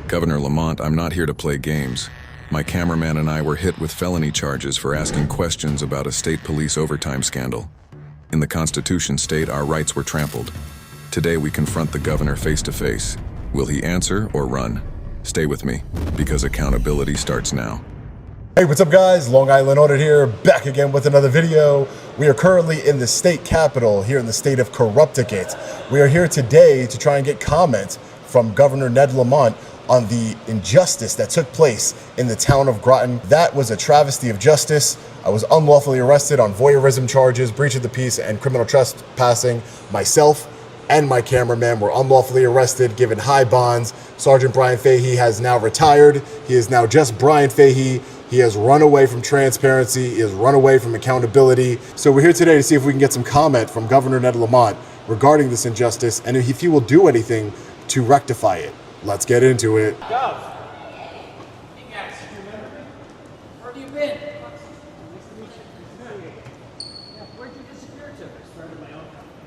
Governor Lamont, I'm not here to play games. My cameraman and I were hit with felony charges for asking questions about a state police overtime scandal. In the Constitution state, our rights were trampled. Today we confront the governor face to face. Will he answer or run? Stay with me, because accountability starts now. Hey, what's up guys? Long Island Audit here, back again with another video. We are currently in the state capitol here in the state of Connecticut. We are here today to try and get comments from Governor Ned Lamont on the injustice that took place in the town of Groton. That was a travesty of justice. I was unlawfully arrested on voyeurism charges, breach of the peace, and criminal trespassing. Myself and my cameraman were unlawfully arrested, given high bonds. Sergeant Brian Fahey has now retired. He is now just Brian Fahey. He has run away from transparency. He has run away from accountability. So we're here today to see if we can get some comment from Governor Ned Lamont regarding this injustice and if he will do anything to rectify it. Let's get into it. Gov. Hey guys. Where have you been? Where'd you disappear to? I started my own company.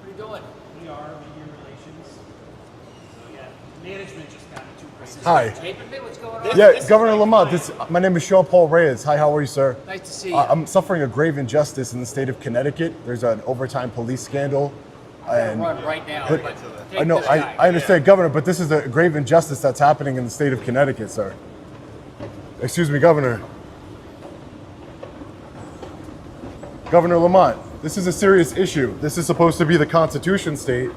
What are you doing? PR, media relations. So yeah, management just got too crazy. Hi. Taping me? What's going on? Yeah, Governor Lamont, my name is Shawn Paul Reyes. Hi, how are you, sir? Nice to see you. I'm suffering a grave injustice in the state of Connecticut. There's an overtime police scandal. I'm gonna run right now. But I know, I understand, Governor, but this is a grave injustice that's happening in the state of Connecticut, sir. Excuse me, Governor. Governor Lamont, this is a serious issue. This is supposed to be the Constitution state,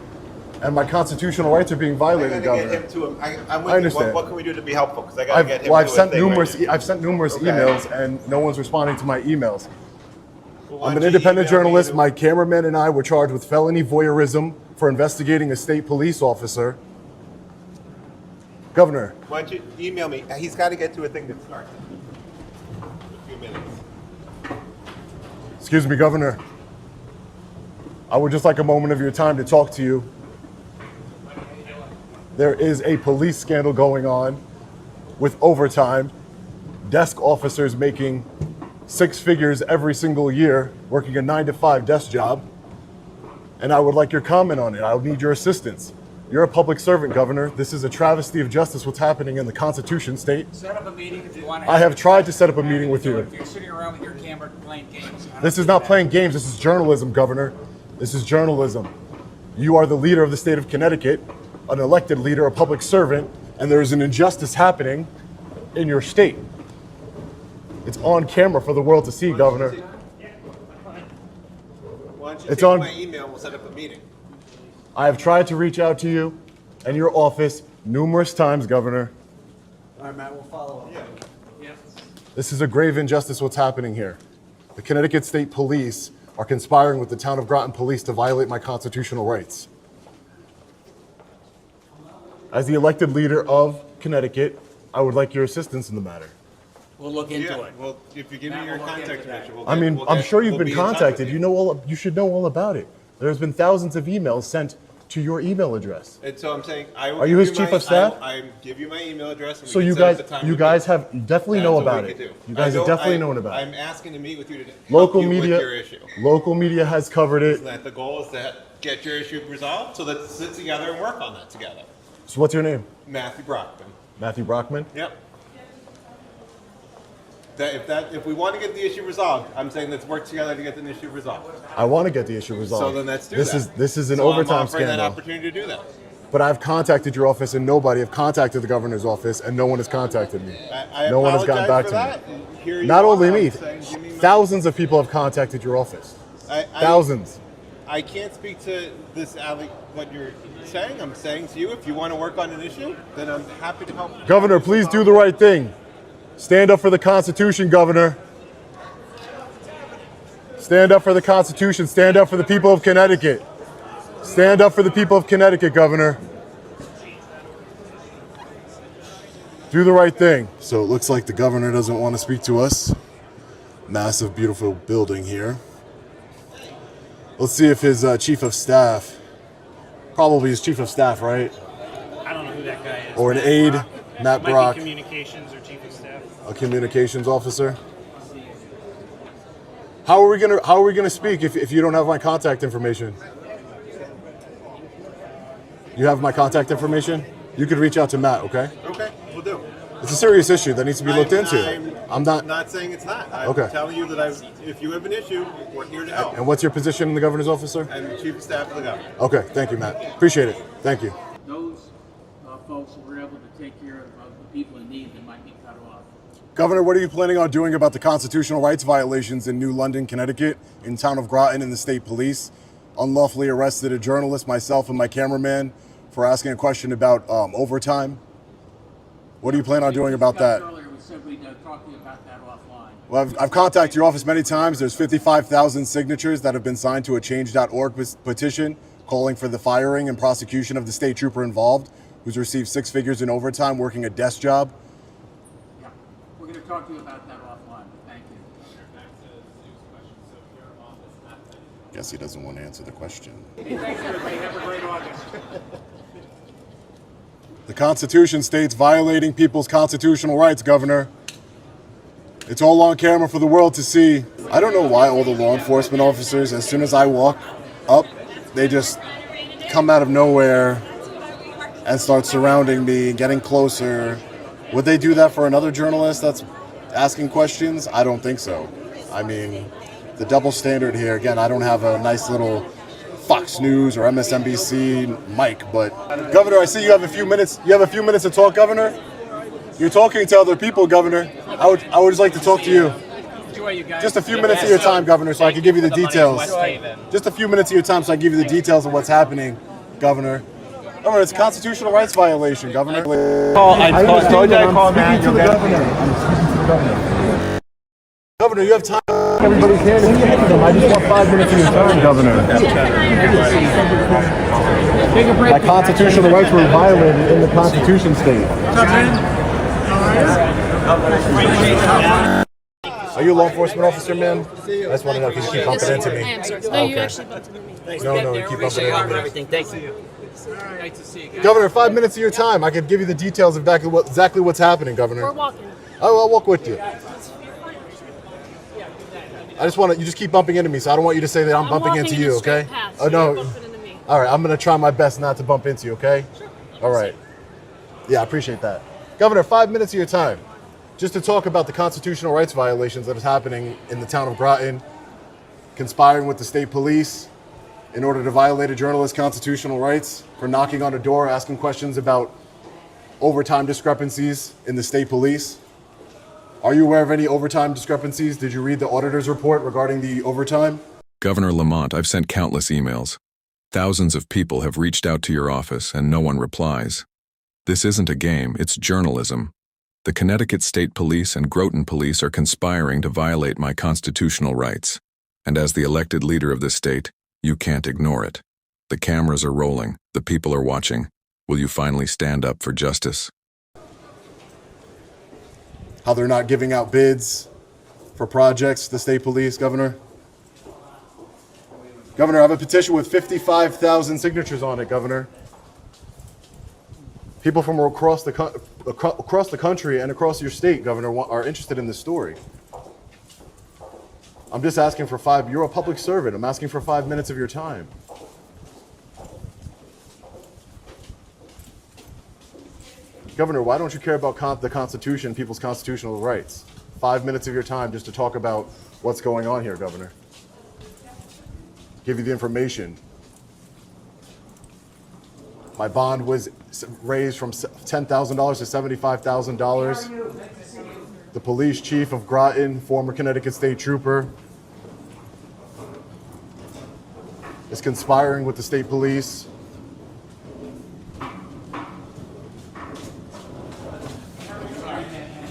and my constitutional rights are being violated, Governor. Get him to him. I'm with I understand. You. What can we do to be helpful? Because I got to get him I've to sent a thing numerous. right now. I've sent numerous emails, and no one's responding to my emails. Well, why I'm an don't you independent email me journalist. to- My cameraman and I were charged with felony voyeurism for investigating a state police officer. Governor, Why don't you email me? He's got to get to a thing that starts in a few minutes. excuse me, Governor. I would just like a moment of your time to talk to you. There is a police scandal going on with overtime, desk officers making 6 figures every single year, working a 9-to-5 desk job. And I would like your comment on it. I would need your assistance. You're a public servant, Governor. This is a travesty of justice, what's happening in the Constitution state. Set up a meeting if you want to. I have tried to set up a meeting with you. If you're sitting around with your camera playing games. This is not playing games. This is journalism, Governor. This is journalism. You are the leader of the state of Connecticut, an elected leader, a public servant, and there is an injustice happening in your state. It's on camera for the world to see, Governor. Why don't you It's take on- my email and we'll set up a meeting? I have tried to reach out to you and your office numerous times, Governor. All right, Matt, we'll follow up. Yeah. This is a grave injustice what's happening here. The Connecticut State Police are conspiring with the town of Groton Police to violate my constitutional rights. As the elected leader of Connecticut, I would like your assistance in the matter. We'll look into Yeah. it. Well, if you give Matt, me your we'll look contact into that. information, I mean, I'm sure you've we'll been be in touch with contacted. you. You should know all about it. There's been thousands of emails sent to your email address. And so I'm saying, I will Are you give his chief of staff? I give you my email address. And we So can you set up guys, the time you to guys meet. have definitely That's know what about we it. could do. You guys have definitely known about I'm it. asking to meet with you to help Local you media, with your issue. local media has covered it. Isn't that the goal? Is to get your issue resolved? So let's sit together and work on that together. So what's your name? Matthew Brockman. Matthew Brockman. Yep. If we want to get the issue resolved, I'm saying let's work together to get the issue resolved. I want to get the issue resolved. So then let's do this that. This is an So overtime I'm offering that scandal. opportunity to do that. But I've contacted your office and nobody. I've contacted the governor's office and no one has contacted me. I No one has gotten back apologize to for me. that. Here you Not are. only I'm me, saying, give me my- thousands of people have contacted your office. Thousands. I can't speak to this, what you're saying. I'm saying to you, if you want to work on an issue, then I'm happy to help. Governor, please do the right thing. Stand up for the Constitution, Governor. Stand up for the Constitution. Stand up for the people of Connecticut. Stand up for the people of Connecticut, Governor. Do the right thing. So it looks like the governor doesn't want to speak to us. Massive, beautiful building here. Let's see if his chief of staff, probably his chief of staff, right? I don't know who that guy is. Or an Matt aide, Brock. Matt Might Brock. be communications or chief of staff. A communications officer. How are we gonna speak if you don't have my contact information? You have my contact information? You could reach out to Matt, okay? Okay. It's a serious issue that needs to be looked into. I'm not saying it's not. I'm Okay. telling you that if you have an issue, we're here to help. And what's your position in the governor's office, sir? I'm the chief of staff of the governor. Okay, thank you, Matt. Appreciate it. Thank you. Those folks who were able to take care of the people in need that might be cut off. Governor, what are you planning on doing about the constitutional rights violations in New London, Connecticut, in town of Groton, and the state police unlawfully arrested a journalist, myself, and my cameraman for asking a question about overtime? What do you plan on doing about that? Earlier, we said we'd talk to you about that offline. Well, I've contacted your office many times. There's 55,000 signatures that have been signed to a change.org petition calling for the firing and prosecution of the state trooper involved, who's received 6 figures in overtime working a desk job. Yeah, we're going to talk to you about that offline. Thank you. Guess he doesn't want to answer the question. Hey, thanks, everybody. Have a great August. The Constitution states violating people's constitutional rights, Governor. It's all on camera for the world to see. I don't know why all the law enforcement officers, as soon as I walk up, they just come out of nowhere and start surrounding me, getting closer. Would they do that for another journalist that's asking questions? I don't think so. I mean, the double standard here, again, I don't have a nice little Fox News or MSNBC mic, but Governor, I see you have a few minutes. You have a few minutes to talk, Governor? You're talking to other people, Governor. I would just like to talk to you. Just a few minutes of your time, Governor, so I can give you the details. Just a few minutes of your time so I can give you the details of what's happening, Governor. Governor, it's a constitutional rights violation, Governor. I told you I called Matt. You'll get Governor, you have time. Everybody's handing it to them. I just want 5 minutes of your time, Governor. My constitutional rights were violated in the Constitution state. Are you a law enforcement officer, man? I just want to know because you keep bumping into me. I am, sir. No, you actually bumped into me. No, you keep bumping into me. Thank you. Nice to see you guys. Governor, 5 minutes of your time. I could give you the details of exactly what's happening, Governor. We're walking. I'll walk with you. I just want to. You just keep bumping into me, so I don't want you to say that I'm bumping into you. Okay? Oh no. All right, I'm gonna try my best not to bump into you. Okay? Sure. All right. Yeah, I appreciate that, Governor. 5 minutes of your time, just to talk about the constitutional rights violations that is happening in the town of Groton, conspiring with the state police in order to violate a journalist's constitutional rights for knocking on a door, asking questions about overtime discrepancies in the state police. Are you aware of any overtime discrepancies? Did you read the auditor's report regarding the overtime? Governor Lamont, I've sent countless emails. Thousands of people have reached out to your office and no one replies. This isn't a game, it's journalism. The Connecticut State Police and Groton Police are conspiring to violate my constitutional rights. And as the elected leader of this state, you can't ignore it. The cameras are rolling, the people are watching. Will you finally stand up for justice? How they're not giving out bids for projects, the state police, Governor? Governor, I have a petition with 55,000 signatures on it, Governor. People from across the country and across your state, Governor, are interested in this story. I'm just asking for you're a public servant. I'm asking for 5 minutes of your time. Governor, why don't you care about the Constitution, people's constitutional rights? 5 minutes of your time just to talk about what's going on here, Governor. Give you the information. My bond was raised from $10,000 to $75,000. The police chief of Groton, former Connecticut State Trooper, is conspiring with the state police.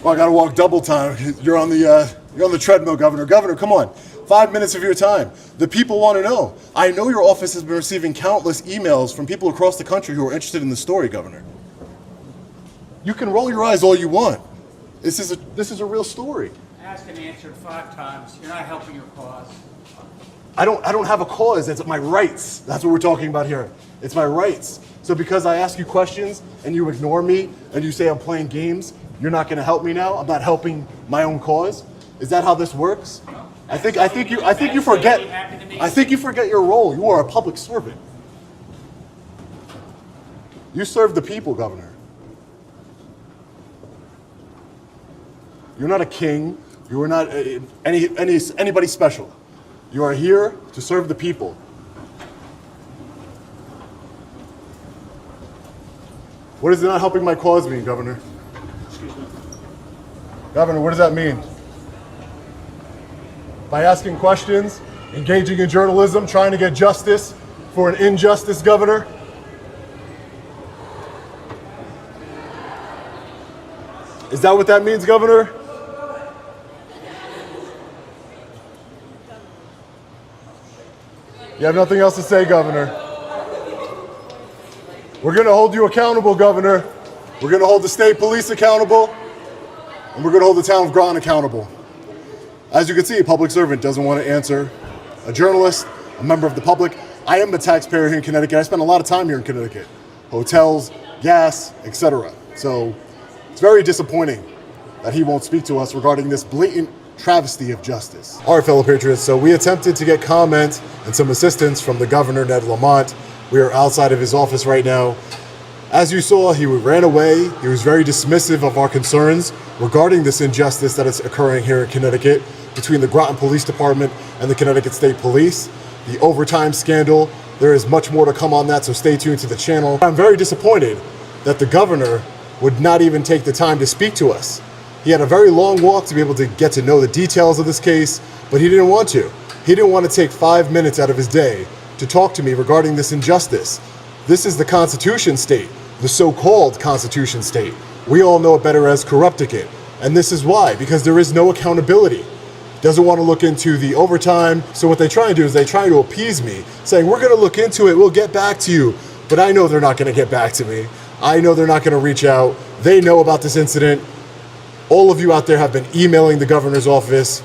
Well, I gotta walk double time. You're on the treadmill, Governor. Governor, come on. 5 minutes of your time. The people want to know. I know your office has been receiving countless emails from people across the country who are interested in the story, Governor. You can roll your eyes all you want. This is a real story. Asked and answered 5 times. You're not helping your cause. I don't have a cause. It's my rights. That's what we're talking about here. It's my rights. So because I ask you questions and you ignore me and you say I'm playing games, you're not going to help me now? I'm not helping my own cause? Is that how this works? I think you forget your role. You are a public servant. You serve the people, Governor. You're not a king. You are not anybody special. You are here to serve the people. What is it not helping my cause mean, Governor? Excuse me. Governor, what does that mean? By asking questions, engaging in journalism, trying to get justice for an injustice, Governor? Is that what that means, Governor? You have nothing else to say, Governor. We're going to hold you accountable, Governor. We're going to hold the state police accountable, and we're going to hold the town of Groton accountable. As you can see, a public servant doesn't want to answer a journalist, a member of the public. I am a taxpayer here in Connecticut. I spend a lot of time here in Connecticut. Hotels, gas, etc. So it's very disappointing that he won't speak to us regarding this blatant travesty of justice. All right, fellow patriots, so we attempted to get comment and some assistance from the Governor Ned Lamont. We are outside of his office right now. As you saw, he ran away. He was very dismissive of our concerns regarding this injustice that is occurring here in Connecticut between the Groton Police Department and the Connecticut State Police. The overtime scandal, there is much more to come on that, so stay tuned to the channel. I'm very disappointed that the governor would not even take the time to speak to us. He had a very long walk to be able to get to know the details of this case, but he didn't want to. He didn't want to take 5 minutes out of his day to talk to me regarding this injustice. This is the Constitution state, the so-called Constitution state. We all know it better as Corrupticate. And this is why, because there is no accountability. Doesn't want to look into the overtime. So what they try and do is they try to appease me, saying, we're going to look into it, we'll get back to you. But I know they're not going to get back to me. I know they're not going to reach out. They know about this incident. All of you out there have been emailing the governor's office,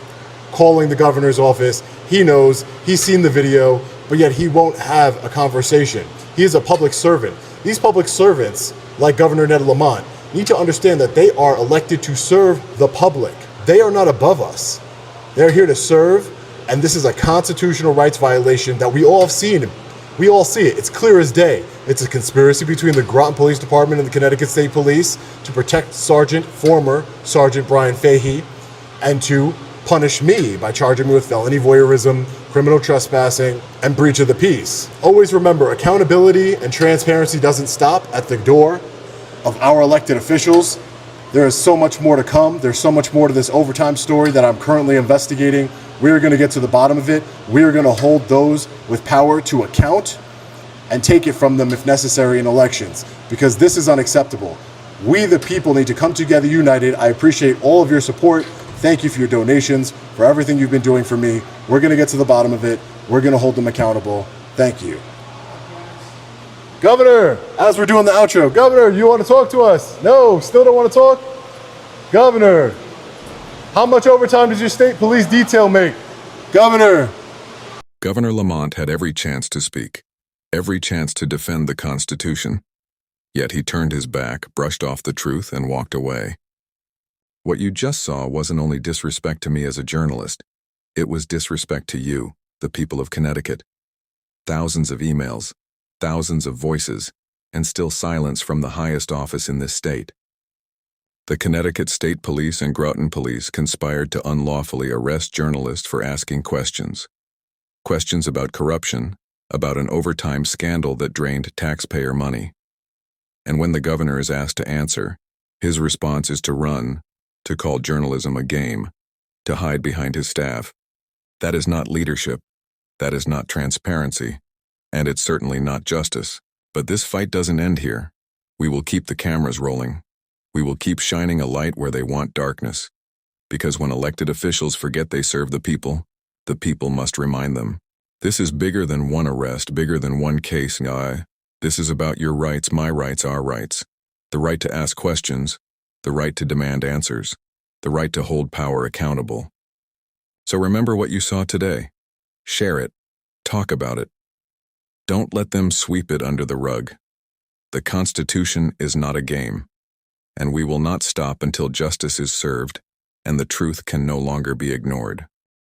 calling the governor's office. He knows, he's seen the video, but yet he won't have a conversation. He is a public servant. These public servants, like Governor Ned Lamont, need to understand that they are elected to serve the public. They are not above us. They're here to serve, and this is a constitutional rights violation that we all have seen. We all see it. It's clear as day. It's a conspiracy between the Groton Police Department and the Connecticut State Police to protect former Sergeant Brian Fahey, and to punish me by charging me with felony voyeurism, criminal trespassing, and breach of the peace. Always remember, accountability and transparency doesn't stop at the door of our elected officials. There is so much more to come. There's so much more to this overtime story that I'm currently investigating. We are going to get to the bottom of it. We are going to hold those with power to account and take it from them if necessary in elections, because this is unacceptable. We, the people, need to come together united. I appreciate all of your support. Thank you for your donations, for everything you've been doing for me. We're going to get to the bottom of it. We're going to hold them accountable. Thank you. Governor, as we're doing the outro, Governor, you want to talk to us? No, still don't want to talk? Governor, how much overtime does your state police detail make? Governor. Governor Lamont had every chance to speak, every chance to defend the Constitution. Yet he turned his back, brushed off the truth, and walked away. What you just saw wasn't only disrespect to me as a journalist, it was disrespect to you, the people of Connecticut. Thousands of emails, thousands of voices, and still silence from the highest office in this state. The Connecticut State Police and Groton Police conspired to unlawfully arrest journalists for asking questions. Questions about corruption, about an overtime scandal that drained taxpayer money. And when the governor is asked to answer, his response is to run, to call journalism a game, to hide behind his staff. That is not leadership. That is not transparency. And it's certainly not justice. But this fight doesn't end here. We will keep the cameras rolling. We will keep shining a light where they want darkness. Because when elected officials forget they serve the people must remind them. This is bigger than one arrest, bigger than one case, guy. This is about your rights, my rights, our rights. The right to ask questions, the right to demand answers, the right to hold power accountable. So remember what you saw today. Share it. Talk about it. Don't let them sweep it under the rug. The Constitution is not a game, and we will not stop until justice is served and the truth can no longer be ignored.